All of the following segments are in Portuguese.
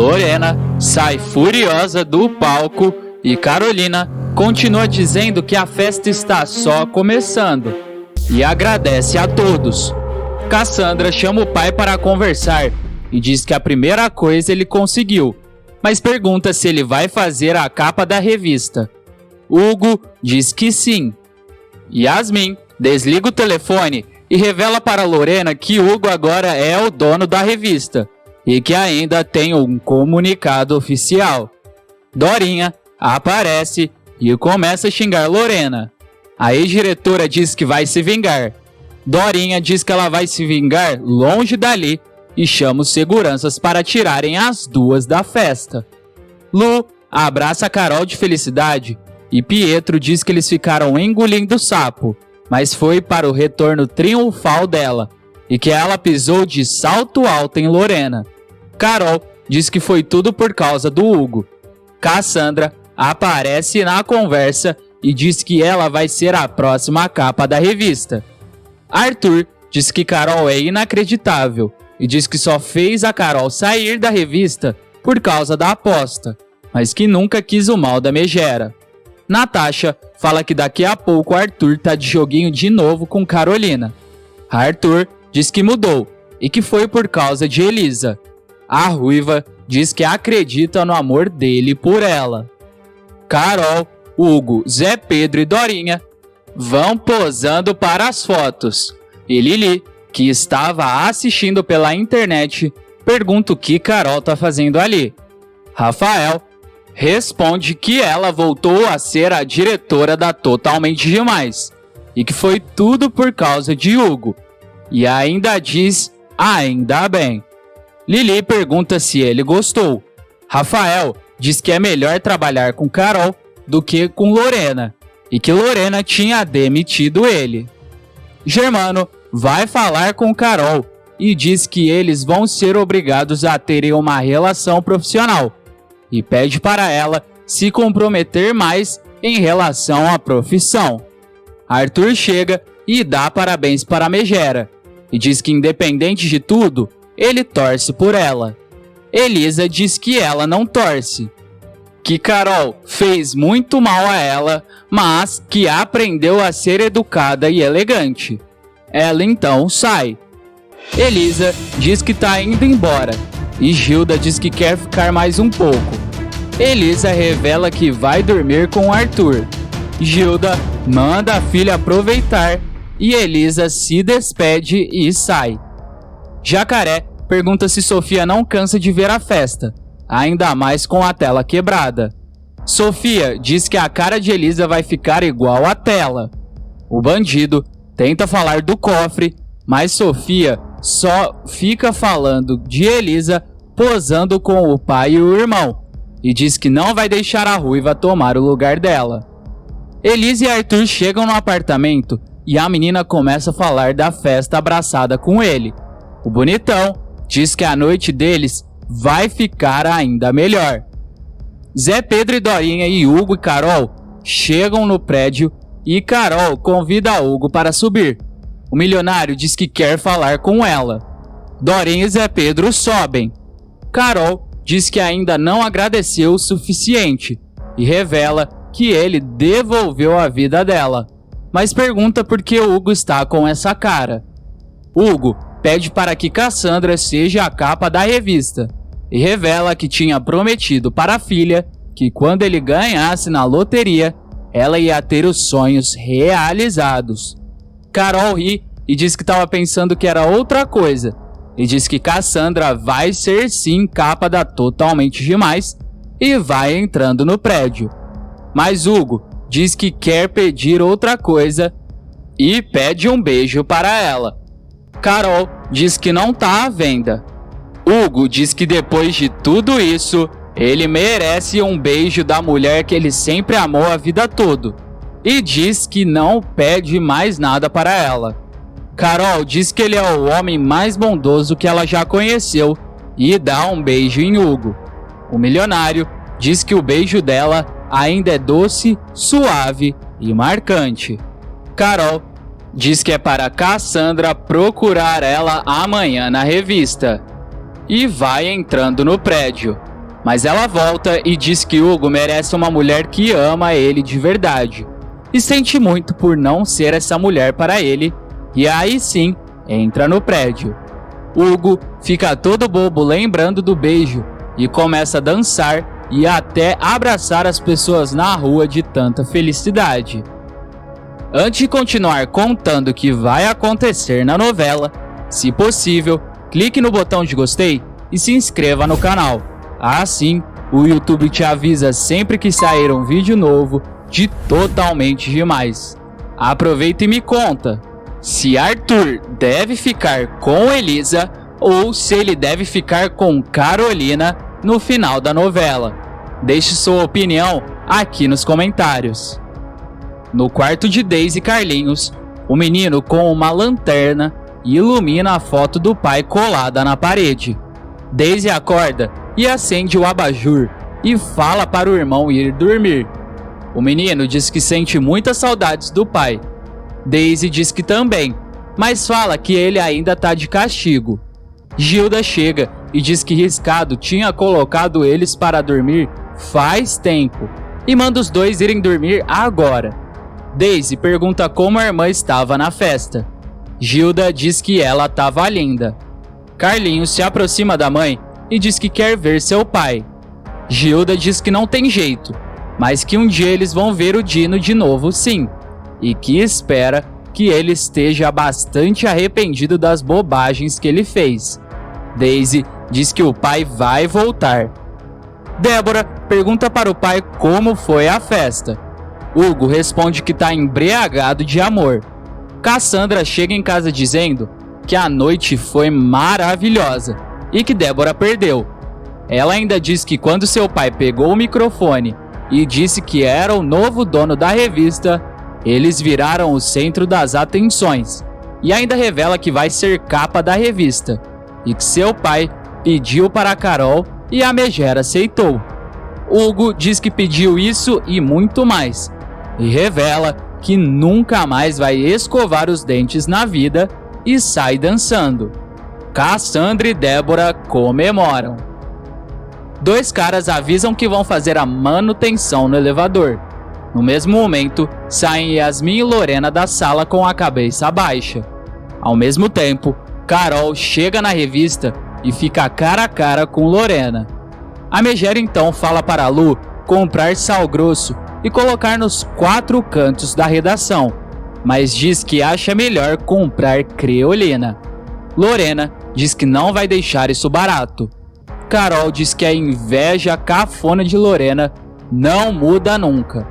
Lorena sai furiosa do palco e Carolina continua dizendo que a festa está só começando e agradece a todos. Cassandra chama o pai para conversar e diz que a primeira coisa ele conseguiu, mas pergunta se ele vai fazer a capa da revista. Hugo diz que sim. Yasmin desliga o telefone e revela para Lorena que Hugo agora é o dono da revista e que ainda tem um comunicado oficial. Dorinha aparece e começa a xingar Lorena. A ex-diretora diz que vai se vingar. Dorinha diz que ela vai se vingar longe dali e chama os seguranças para tirarem as duas da festa. Lu abraça a Carol de felicidade e Pietro diz que eles ficaram engolindo o sapo, mas foi para o retorno triunfal dela e que ela pisou de salto alto em Lorena. Carol diz que foi tudo por causa do Hugo. Cassandra aparece na conversa e diz que ela vai ser a próxima capa da revista. Arthur diz que Carol é inacreditável e diz que só fez a Carol sair da revista por causa da aposta, mas que nunca quis o mal da megera. Natasha fala que daqui a pouco Arthur tá de joguinho de novo com Carolina. Arthur diz que mudou e que foi por causa de Elisa. A Ruiva diz que acredita no amor dele por ela. Carol, Hugo, Zé Pedro e Dorinha vão posando para as fotos. E Lili, que estava assistindo pela internet, pergunta o que Carol tá fazendo ali. Rafael responde que ela voltou a ser a diretora da Totalmente Demais e que foi tudo por causa de Hugo. E ainda diz, ainda bem. Lili pergunta se ele gostou. Rafael diz que é melhor trabalhar com Carol do que com Lorena e que Lorena tinha demitido ele. Germano vai falar com Carol e diz que eles vão ser obrigados a terem uma relação profissional e pede para ela se comprometer mais em relação à profissão. Arthur chega e dá parabéns para a megera e diz que independente de tudo, ele torce por ela. Elisa diz que ela não torce, que Carol fez muito mal a ela, mas que aprendeu a ser educada e elegante. Ela então sai. Elisa diz que está indo embora e Gilda diz que quer ficar mais um pouco. Elisa revela que vai dormir com Arthur. Gilda manda a filha aproveitar e Elisa se despede e sai. Jacaré pergunta se Sofia não cansa de ver a festa, ainda mais com a tela quebrada. Sofia diz que a cara de Elisa vai ficar igual à tela. O bandido tenta falar do cofre, mas Sofia só fica falando de Elisa posando com o pai e o irmão, e diz que não vai deixar a Ruiva tomar o lugar dela. Elisa e Arthur chegam no apartamento e a menina começa a falar da festa abraçada com ele. O bonitão diz que a noite deles vai ficar ainda melhor. Zé Pedro e Dorinha e Hugo e Carol chegam no prédio e Carol convida Hugo para subir. O milionário diz que quer falar com ela. Dorinha e Zé Pedro sobem. Carol diz que ainda não agradeceu o suficiente e revela que ele devolveu a vida dela, mas pergunta por que Hugo está com essa cara. Hugo pede para que Cassandra seja a capa da revista e revela que tinha prometido para a filha que quando ele ganhasse na loteria, ela ia ter os sonhos realizados. Carol ri e diz que estava pensando que era outra coisa e diz que Cassandra vai ser sim capa da Totalmente Demais e vai entrando no prédio. Mas Hugo diz que quer pedir outra coisa e pede um beijo para ela. Carol diz que não tá à venda. Hugo diz que depois de tudo isso, ele merece um beijo da mulher que ele sempre amou a vida toda. E diz que não pede mais nada para ela. Carol diz que ele é o homem mais bondoso que ela já conheceu e dá um beijo em Hugo. O milionário diz que o beijo dela ainda é doce, suave e marcante. Carol diz que é para Cassandra procurar ela amanhã na revista. E vai entrando no prédio. Mas ela volta e diz que Hugo merece uma mulher que ama ele de verdade e sente muito por não ser essa mulher para ele, e aí sim entra no prédio. Hugo fica todo bobo lembrando do beijo e começa a dançar e até abraçar as pessoas na rua de tanta felicidade. Antes de continuar contando o que vai acontecer na novela, se possível, clique no botão de gostei e se inscreva no canal. Assim, o YouTube te avisa sempre que sair um vídeo novo de Totalmente Demais. Aproveita e me conta se Arthur deve ficar com Elisa ou se ele deve ficar com Carolina no final da novela. Deixe sua opinião aqui nos comentários. No quarto de Daisy e Carlinhos, o menino com uma lanterna ilumina a foto do pai colada na parede. Daisy acorda e acende o abajur e fala para o irmão ir dormir. O menino diz que sente muitas saudades do pai. Daisy diz que também, mas fala que ele ainda tá de castigo. Gilda chega e diz que Riscado tinha colocado eles para dormir faz tempo e manda os dois irem dormir agora. Daisy pergunta como a irmã estava na festa. Gilda diz que ela estava linda. Carlinhos se aproxima da mãe e diz que quer ver seu pai. Gilda diz que não tem jeito, mas que um dia eles vão ver o Dino de novo sim, e que espera que ele esteja bastante arrependido das bobagens que ele fez. Daisy diz que o pai vai voltar. Débora pergunta para o pai como foi a festa. Hugo responde que está embriagado de amor. Cassandra chega em casa dizendo que a noite foi maravilhosa e que Débora perdeu. Ela ainda diz que quando seu pai pegou o microfone e disse que era o novo dono da revista, eles viraram o centro das atenções, e ainda revela que vai ser capa da revista e que seu pai pediu para a Carol e a Megera aceitou. Hugo diz que pediu isso e muito mais, e revela que nunca mais vai escovar os dentes na vida e sai dançando. Cassandra e Débora comemoram. Dois caras avisam que vão fazer a manutenção no elevador. No mesmo momento, saem Yasmin e Lorena da sala com a cabeça baixa. Ao mesmo tempo, Carol chega na revista e fica cara a cara com Lorena. A Megera então fala para Lu comprar sal grosso e colocar nos 4 cantos da redação, mas diz que acha melhor comprar creolina. Lorena diz que não vai deixar isso barato. Carol diz que a inveja cafona de Lorena não muda nunca.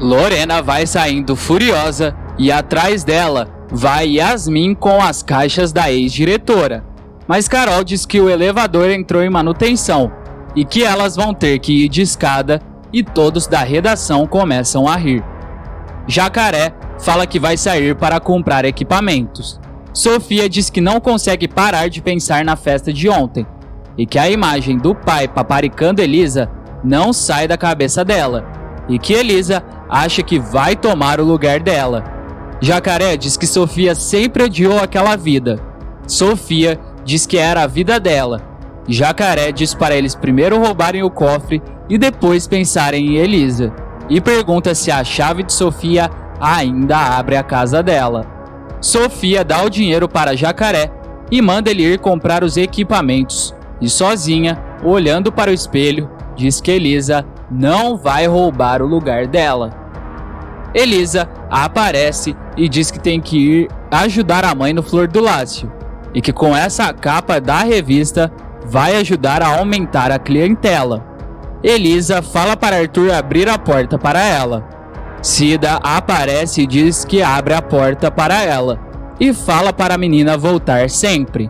Lorena vai saindo furiosa e atrás dela vai Yasmin com as caixas da ex-diretora. Mas Carol diz que o elevador entrou em manutenção e que elas vão ter que ir de escada, e todos da redação começam a rir. Jacaré fala que vai sair para comprar equipamentos. Sofia diz que não consegue parar de pensar na festa de ontem e que a imagem do pai paparicando Elisa não sai da cabeça dela e que Elisa acha que vai tomar o lugar dela. Jacaré diz que Sofia sempre odiou aquela vida. Sofia diz que era a vida dela. Jacaré diz para eles primeiro roubarem o cofre e depois pensarem em Elisa, e pergunta se a chave de Sofia ainda abre a casa dela. Sofia dá o dinheiro para Jacaré e manda ele ir comprar os equipamentos, e sozinha, olhando para o espelho, diz que Elisa não vai roubar o lugar dela. Elisa aparece e diz que tem que ir ajudar a mãe no Flor do Lácio, e que com essa capa da revista vai ajudar a aumentar a clientela. Elisa fala para Arthur abrir a porta para ela. Cida aparece e diz que abre a porta para ela e fala para a menina voltar sempre.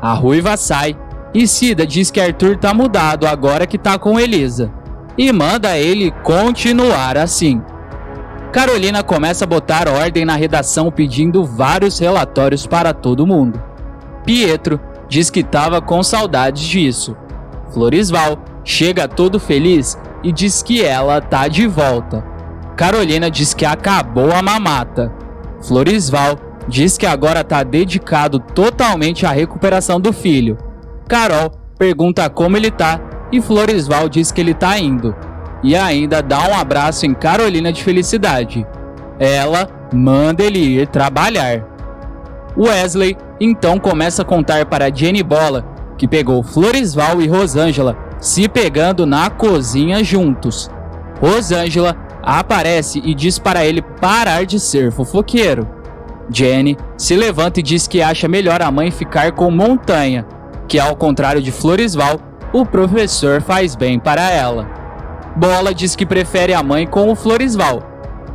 A Ruiva sai e Cida diz que Arthur tá mudado agora que tá com Elisa e manda ele continuar assim. Carolina começa a botar ordem na redação pedindo vários relatórios para todo mundo. Pietro diz que estava com saudades disso. Florisval chega todo feliz e diz que ela tá de volta. Carolina diz que acabou a mamata. Florisval diz que agora tá dedicado totalmente à recuperação do filho. Carol pergunta como ele tá e Floresval diz que ele tá indo. E ainda dá um abraço em Carolina de felicidade. Ela manda ele ir trabalhar. Wesley então começa a contar para Jenny Bola que pegou Floresval e Rosângela se pegando na cozinha juntos. Rosângela aparece e diz para ele parar de ser fofoqueiro. Jenny se levanta e diz que acha melhor a mãe ficar com Montanha, que ao contrário de Floresval, o professor faz bem para ela. Bola diz que prefere a mãe com o Floresval,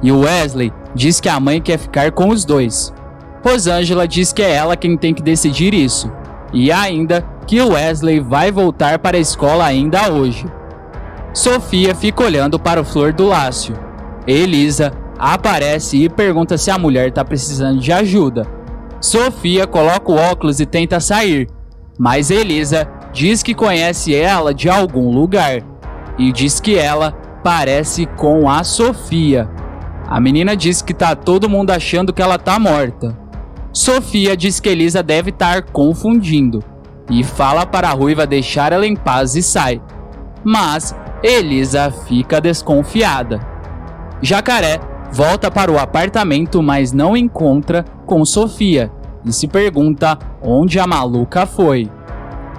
e Wesley diz que a mãe quer ficar com os dois. Rosângela diz que é ela quem tem que decidir isso, e ainda que Wesley vai voltar para a escola ainda hoje. Sofia fica olhando para o Flor do Lácio. Elisa aparece e pergunta se a mulher está precisando de ajuda. Sofia coloca o óculos e tenta sair, mas Elisa diz que conhece ela de algum lugar e diz que ela parece com a Sofia. A menina diz que tá todo mundo achando que ela tá morta. Sofia diz que Elisa deve estar confundindo e fala para a Ruiva deixar ela em paz e sai. Mas Elisa fica desconfiada. Jacaré volta para o apartamento, mas não encontra com Sofia e se pergunta onde a maluca foi.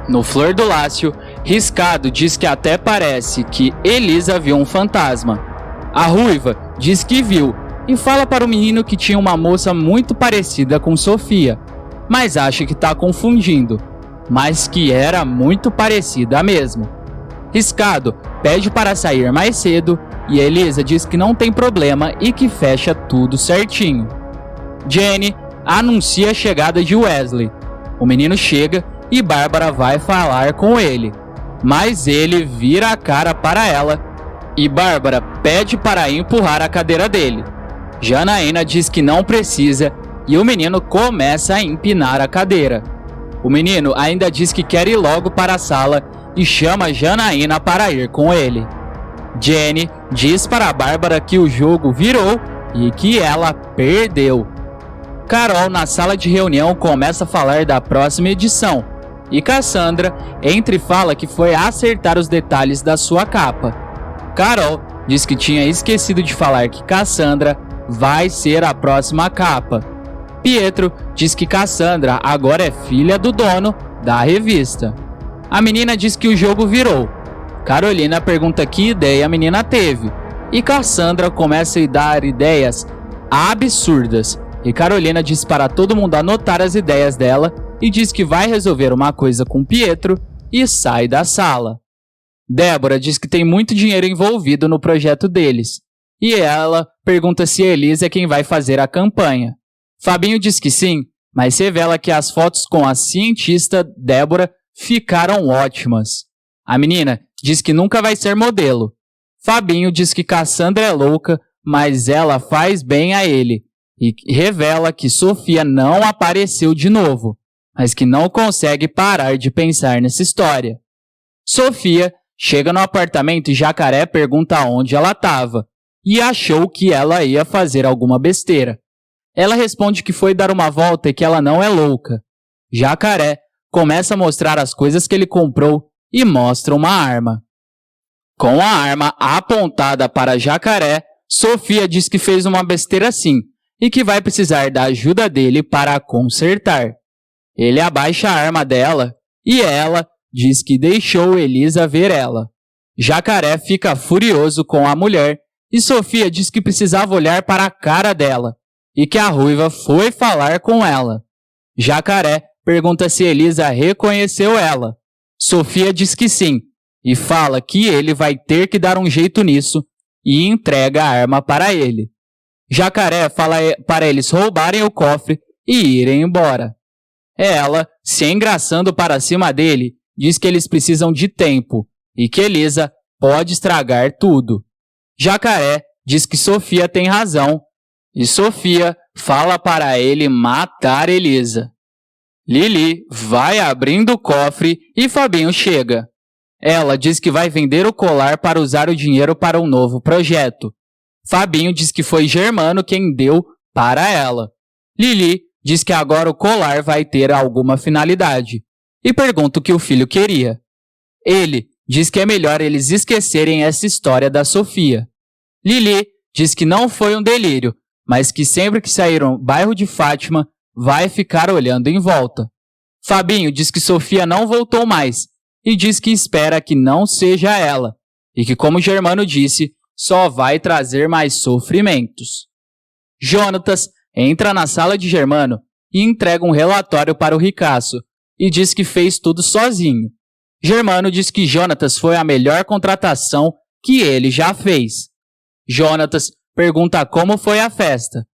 No Flor do Lácio, Riscado diz que até parece que Elisa viu um fantasma. A Ruiva diz que viu e fala para o menino que tinha uma moça muito parecida com Sofia, mas acha que está confundindo, mas que era muito parecida mesmo. Riscado pede para sair mais cedo e Elisa diz que não tem problema e que fecha tudo certinho. Jenny anuncia a chegada de Wesley. O menino chega e Bárbara vai falar com ele, mas ele vira a cara para ela e Bárbara pede para empurrar a cadeira dele. Janaína diz que não precisa e o menino começa a empinar a cadeira. O menino ainda diz que quer ir logo para a sala e chama Janaína para ir com ele. Jenny diz para a Bárbara que o jogo virou e que ela perdeu. Carol, na sala de reunião, começa a falar da próxima edição e Cassandra entra e fala que foi acertar os detalhes da sua capa. Carol diz que tinha esquecido de falar que Cassandra vai ser a próxima capa. Pietro diz que Cassandra agora é filha do dono da revista. A menina diz que o jogo virou. Carolina pergunta que ideia a menina teve e Cassandra começa a dar ideias absurdas. E Carolina diz para todo mundo anotar as ideias dela e diz que vai resolver uma coisa com Pietro e sai da sala. Débora diz que tem muito dinheiro envolvido no projeto deles e ela pergunta se Elisa é quem vai fazer a campanha. Fabinho diz que sim, mas revela que as fotos com a cientista Débora ficaram ótimas. A menina diz que nunca vai ser modelo. Fabinho diz que Cassandra é louca, mas ela faz bem a ele. E revela que Sofia não apareceu de novo, mas que não consegue parar de pensar nessa história. Sofia chega no apartamento e Jacaré pergunta onde ela estava e achou que ela ia fazer alguma besteira. Ela responde que foi dar uma volta e que ela não é louca. Jacaré começa a mostrar as coisas que ele comprou e mostra uma arma. Com a arma apontada para Jacaré, Sofia diz que fez uma besteira sim e que vai precisar da ajuda dele para consertar. Ele abaixa a arma dela e ela diz que deixou Elisa ver ela. Jacaré fica furioso com a mulher e Sofia diz que precisava olhar para a cara dela e que a Ruiva foi falar com ela. Jacaré pergunta se Elisa reconheceu ela. Sofia diz que sim e fala que ele vai ter que dar um jeito nisso e entrega a arma para ele. Jacaré fala para eles roubarem o cofre e irem embora. Ela, se engraçando para cima dele, diz que eles precisam de tempo e que Elisa pode estragar tudo. Jacaré diz que Sofia tem razão e Sofia fala para ele matar Elisa. Lili vai abrindo o cofre e Fabinho chega. Ela diz que vai vender o colar para usar o dinheiro para um novo projeto. Fabinho diz que foi Germano quem deu para ela. Lili diz que agora o colar vai ter alguma finalidade e pergunta o que o filho queria. Ele diz que é melhor eles esquecerem essa história da Sofia. Lili diz que não foi um delírio, mas que sempre que sair no bairro de Fátima, vai ficar olhando em volta. Fabinho diz que Sofia não voltou mais e diz que espera que não seja ela e que, como Germano disse, só vai trazer mais sofrimentos. Jonatas entra na sala de Germano e entrega um relatório para o ricaço e diz que fez tudo sozinho. Germano diz que Jonatas foi a melhor contratação que ele já fez. Jonatas pergunta como foi a festa.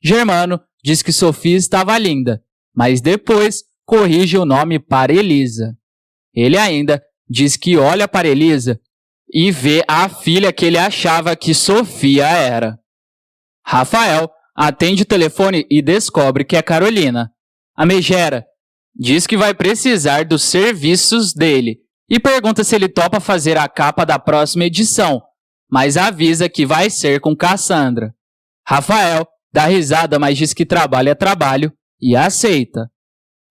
Germano diz que Sofia estava linda, mas depois corrige o nome para Elisa. Ele ainda diz que olha para Elisa e vê a filha que ele achava que Sofia era. Rafael atende o telefone e descobre que é Carolina. A megera diz que vai precisar dos serviços dele e pergunta se ele topa fazer a capa da próxima edição, mas avisa que vai ser com Cassandra. Rafael dá risada, mas diz que trabalho é trabalho e aceita.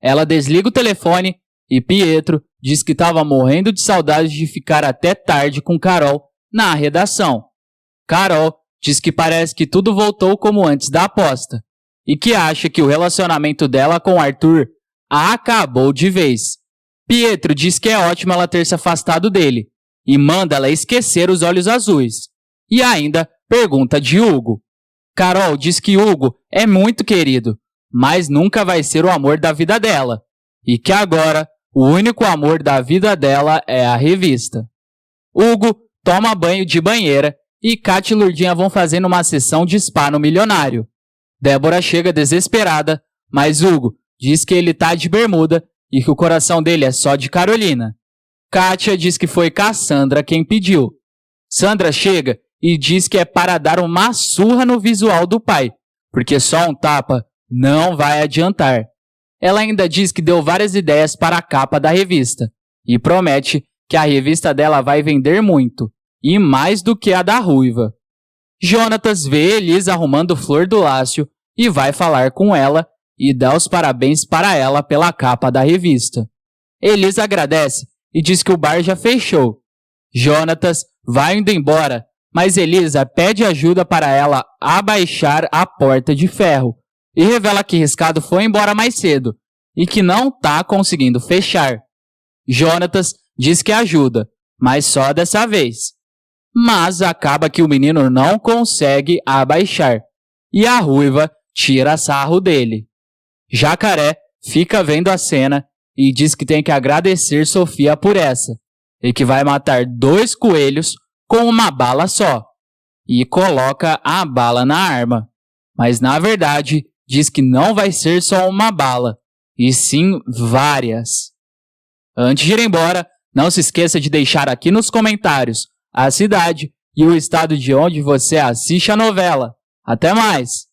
Ela desliga o telefone e Pietro diz que estava morrendo de saudade de ficar até tarde com Carol na redação. Carol diz que parece que tudo voltou como antes da aposta e que acha que o relacionamento dela com Arthur acabou de vez. Pietro diz que é ótimo ela ter se afastado dele e manda ela esquecer os olhos azuis. E ainda pergunta de Hugo. Carol diz que Hugo é muito querido, mas nunca vai ser o amor da vida dela e que agora o único amor da vida dela é a revista. Hugo toma banho de banheira e Kátia e Lurdinha vão fazendo uma sessão de spa no Milionário. Débora chega desesperada, mas Hugo diz que ele tá de bermuda e que o coração dele é só de Carolina. Kátia diz que foi Cassandra quem pediu. Sandra chega e diz que é para dar uma surra no visual do pai, porque só um tapa não vai adiantar. Ela ainda diz que deu várias ideias para a capa da revista e promete que a revista dela vai vender muito, e mais do que a da Ruiva. Jonatas vê Elisa arrumando flor do Lácio e vai falar com ela e dá os parabéns para ela pela capa da revista. Elisa agradece e diz que o bar já fechou. Jonatas vai indo embora, mas Elisa pede ajuda para ela abaixar a porta de ferro e revela que Riscado foi embora mais cedo e que não está conseguindo fechar. Jonatas diz que ajuda, mas só dessa vez. Mas acaba que o menino não consegue abaixar e a Ruiva tira sarro dele. Jacaré fica vendo a cena e diz que tem que agradecer Sofia por essa e que vai matar 2 coelhos com uma bala só e coloca a bala na arma. Mas na verdade diz que não vai ser só uma bala, e sim várias. Antes de ir embora, não se esqueça de deixar aqui nos comentários a cidade e o estado de onde você assiste a novela. Até mais!